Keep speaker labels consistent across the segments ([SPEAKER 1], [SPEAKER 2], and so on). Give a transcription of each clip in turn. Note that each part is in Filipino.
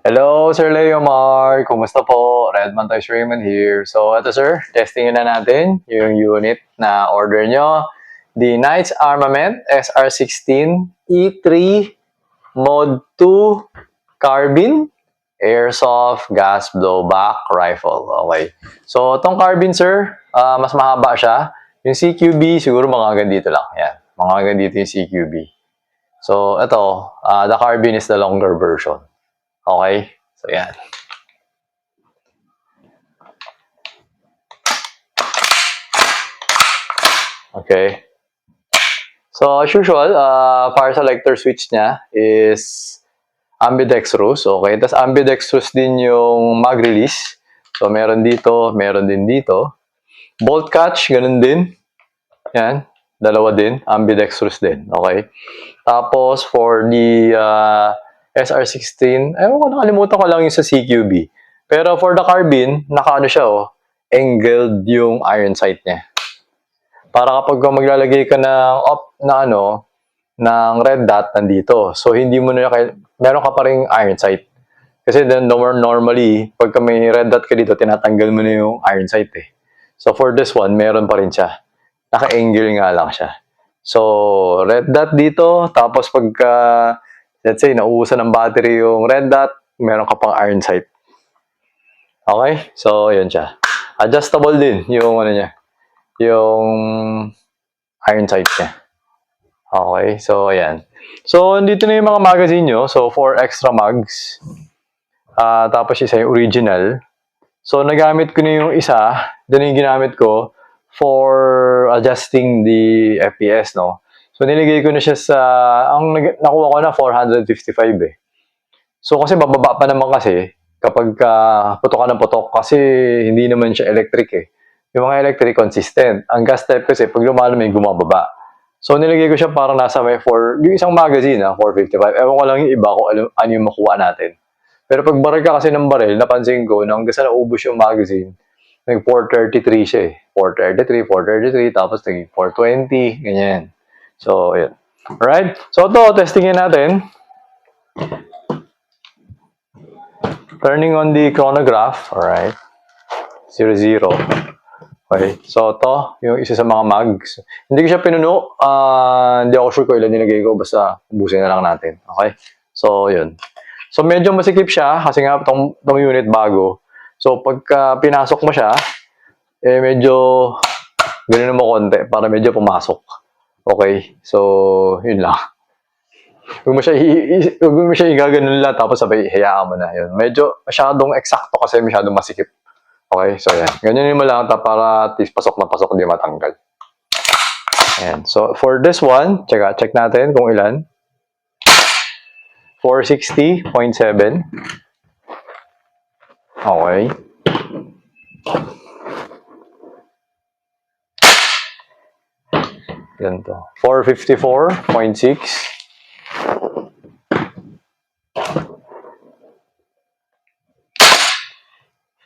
[SPEAKER 1] Hello, Sir Leomar. Kumusta po? Redman Toys Raymond here. So, ito sir, testingin na natin yung unit na order nyo. The Knights Armament SR16 E3 Mode 2 Carbine Airsoft Gas Blowback Rifle. Okay. So, itong carbine sir, mas mahaba siya. Yung CQB, siguro mga ganito lang. Yan. Mga ganito yung CQB. So, ito, the carbine is the longer version. Okay? So, yan. Okay. So, as usual, fire selector switch niya is ambidextrous. Okay? Tapos ambidextrous din yung mag release. So, meron dito, meron din dito. Bolt catch, ganun din. Yan. Dalawa din. Ambidextrous din. Okay? Tapos, for the SR16, ewan ko, nakalimutan ko lang yung sa CQB. Pero for the carbine, nakaano siya, angled yung iron sight niya. Para kapag maglalagay ka ng red dot nandito. So, hindi mo na meron ka pa ring iron sight. Kasi then, normally, pagka may red dot ka dito, tinatanggal mo na yung iron sight eh. So, for this one, meron pa rin siya. Naka-angle nga lang siya. So, red dot dito, tapos pagka, let's say, nauusan ng battery yung red dot, meron ka pang iron sight. Okay? So, yun siya. Adjustable din yung niya, yung iron sight niya. Okay? So, ayan. So, dito na yung mga magazine nyo. So, 4 extra mags. Tapos isa yung original. So, nagamit ko na yung isa. Then yung ginamit ko for adjusting the FPS, no? So, niligay ko na siya sa, nakuha ko na 455 eh. So, kasi bababa pa naman kasi kapag putok ka ng putok kasi hindi naman siya electric eh. Yung mga electric consistent. Ang gas type kasi pag lumalamig, gumababa. So, nilagay ko siya parang nasa may yung isang magazine 455. Ewan ko lang yung iba kung ano yung makuha natin. Pero pag baril ka kasi ng baril, napansin ko, nang hanggang sa naubos yung magazine, nag 433 siya eh. 433, 433, tapos naging 420, ganyan. So, yun. Alright? So, ito, testingin natin. Turning on the chronograph. Alright. 00. Okay. So, ito, yung isa sa mga mags. Hindi ko siya pinuno. Hindi ako sure kung ilan nilagay ko. Basta, ubusin na lang natin. Okay? So, yun. So, medyo masikip siya kasi nga itong unit bago. So, pagka pinasok mo siya, medyo ganun mo konti para medyo pumasok. Okay? So, yun lang. Huwag mo siya igaganon lang tapos sabay hayaan mo na. Yun. Medyo masyadong eksakto kasi masyadong masikip. Okay? So, yan. Ganyan mo lang para at least pasok na pasok, hindi matanggal. Ayan. So, for this one, check natin kung ilan. 460.7. Okay. Ganito. 454.6.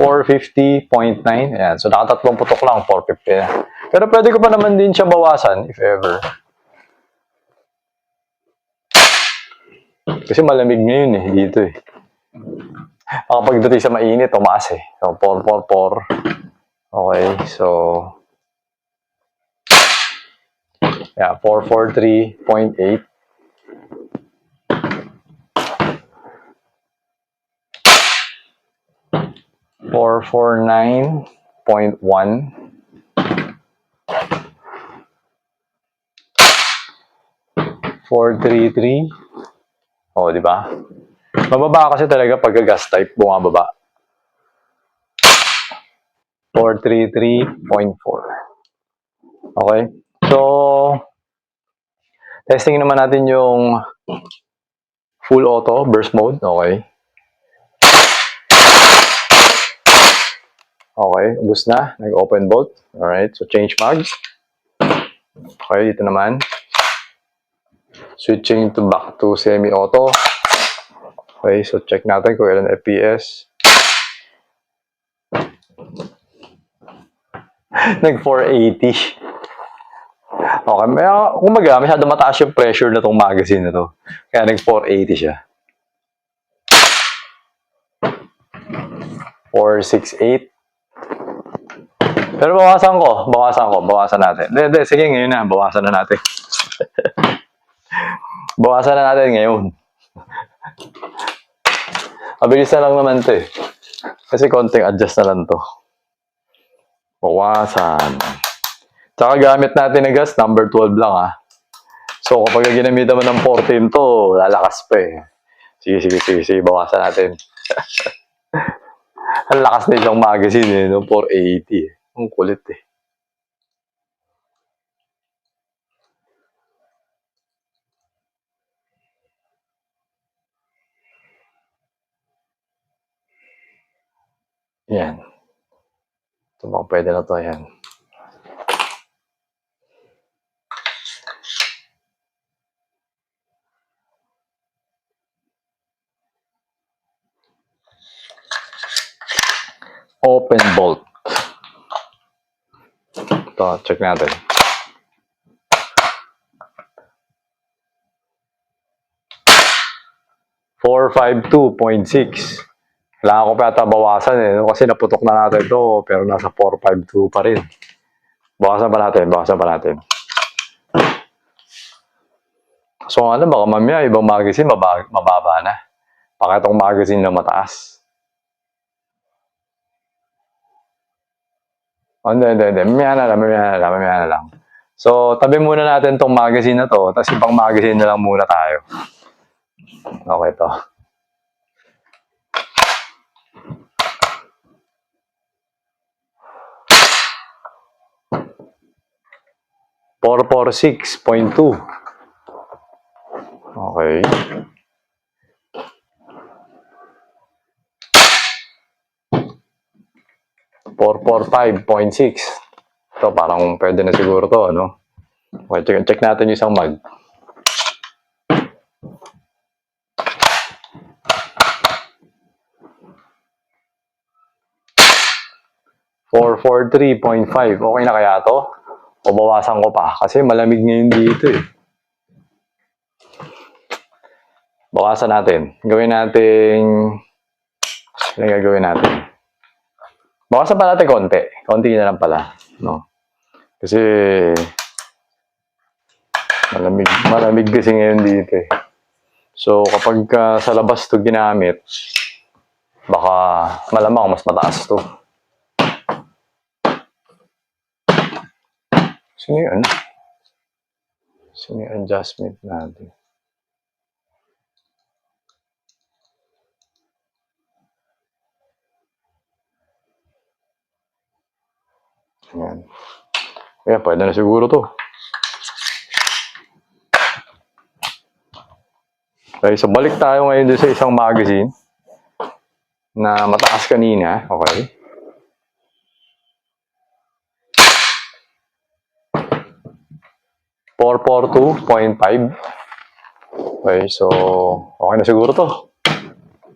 [SPEAKER 1] 450.9. Ayan. So, nakatatlong putok lang. 450 na. Pero pwede ko pa naman din siya bawasan if ever. Kasi malamig ngayon eh. Dito eh. Kapag dito sa mainit, tumaas eh. So, 444. Okay. So, yeah, 443.8. 449.1. 433. Oh, di ba? Mababa kasi talaga pagka gas type bumababa. 433.4. Okay? So, testing naman natin yung full auto burst mode. Okay? Okay, ubos na. Nag-open bolt. Alright, so change mag. Okay, dito naman. Switching to back to semi-auto. Okay, so check natin kung ilan FPS. Nag 480. Okay, kumaga, masyado mataas yung pressure na tong magazine na to. Kaya nag 480 siya. 468. Pero bawasan natin. Hindi, sige, ngayon na, bawasan na natin. Bawasan na natin ngayon. Mabilis na lang naman to eh. Kasi konting adjust na lang to. Bawasan. Tsaka gamit natin na gas, number 12 lang ah. So kapag ginamitan mo ng 14 to, lalakas pa eh. Sige, bawasan natin. Ang lakas na isang magazine eh, no? 480 eh. Ang kulit eh. Yan. Ito baka pwede na to, yan. Open bolt. Ito, check natin. $452.6. Kailangan ko pa yata bawasan eh. Kasi naputok na natin ito, pero nasa 452 pa rin. Bawasan pa natin. So ano, baka mamaya ibang magazine mababa na. Baka itong magazine na mataas. Oh, hindi. Mamaya na lang. So, tabi muna natin itong magazine na to, tapos ibang magazine na lang muna tayo. Okay to. $446.2. Okay. $445.6. Ito, parang pwede na siguro to, ano? Okay, check natin yung isang mag. $443.5. Okay na kaya to? O bawasan ko pa? Kasi malamig ngayon dito eh. Bawasan natin. Gawin natin... Ano gagawin natin? Bawasan pa natin konti. Konti na lang pala. No? Kasi... Malamig kasi ngayon dito eh. So, kapag sa labas to ginamit, baka malamang mas mataas to. Sino yun? Sino yung adjustment natin? Ayan. Kaya pwede na siguro to. Okay, so balik tayo ngayon doon sa isang magazine na mataas kanina. Okay. $442.5. Okay, so okay na siguro to.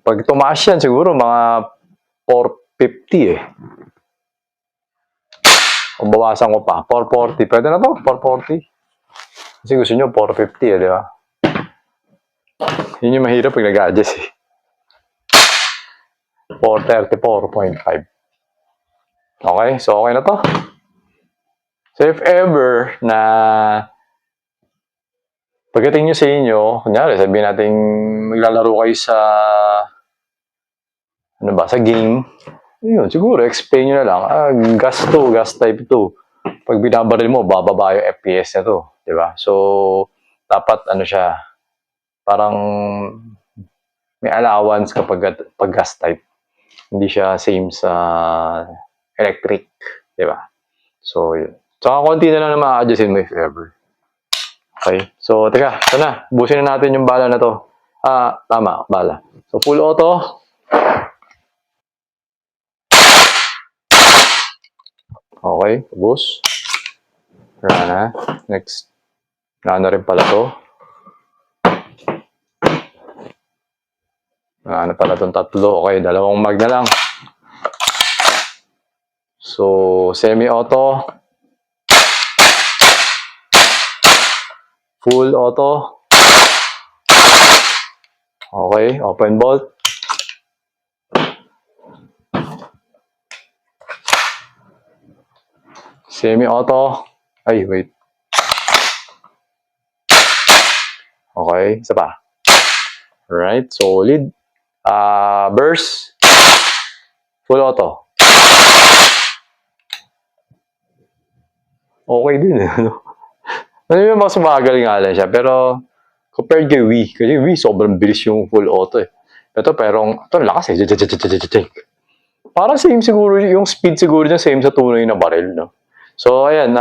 [SPEAKER 1] Pag tumaas yan, siguro mga 450 eh. Kung bawasan ko pa, 440. Pwede na to, 440. Kasi gusto nyo 450 eh, di ba? Yun yung mahirap pag nag-adjust eh. 434.5. Okay, so okay na to. So if ever na pagdating nyo sa inyo, kunyari sabihin natin maglalaro kayo sa ano ba, sa game, yun, siguro explain nyo na lang, gas type 2. Pag binabaril mo, bababa yung FPS na to, di ba? So, dapat ano siya, parang may allowance kapag pag gas type. Hindi siya same sa electric, di ba? So, yun. Tsaka konti na lang na ma-adjustin mo if ever. Okay. So, teka, ito na. Busin na natin yung bala na to. Tama, bala. So, full auto. Okay, bus. Wala na. Next. Wala na rin pala to. Wala na pala itong tatlo. Okay, dalawang mag na lang. So, semi-auto. Full auto. Okay, open bolt. Semi-auto. Ay, wait. Okay, isa pa. Alright, solid. Burst. Full auto. Okay din eh. Ano yung mas magal nga lang siya. Pero, compared kay Wii. Kasi Wii, sobrang bilis yung full auto eh. Ito, pero, ito lakas eh. Parang same siguro, yung speed siguro niya same sa tunay na barrel, no? So, ayan,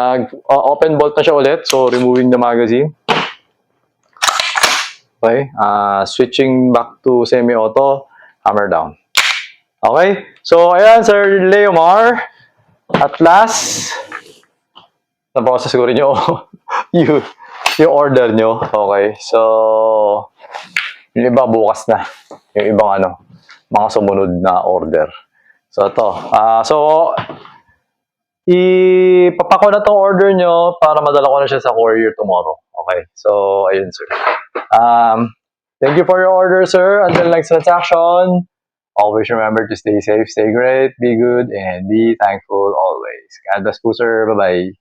[SPEAKER 1] open bolt na siya ulit. So, removing the magazine. Okay, switching back to semi-auto, hammer down. Okay, so, ayan, Sir Leomar. At last, napakas siguro nyo yung order nyo. Okay, so, yung iba bukas na. Yung ibang mga sumunod na order. So, ito. Ipapako na tong order nyo para madala ko na siya sa courier tomorrow. Okay. So, ayun, sir. Thank you for your order, sir. Until next transaction, always remember to stay safe, stay great, be good, and be thankful always. God bless po, sir. Bye-bye.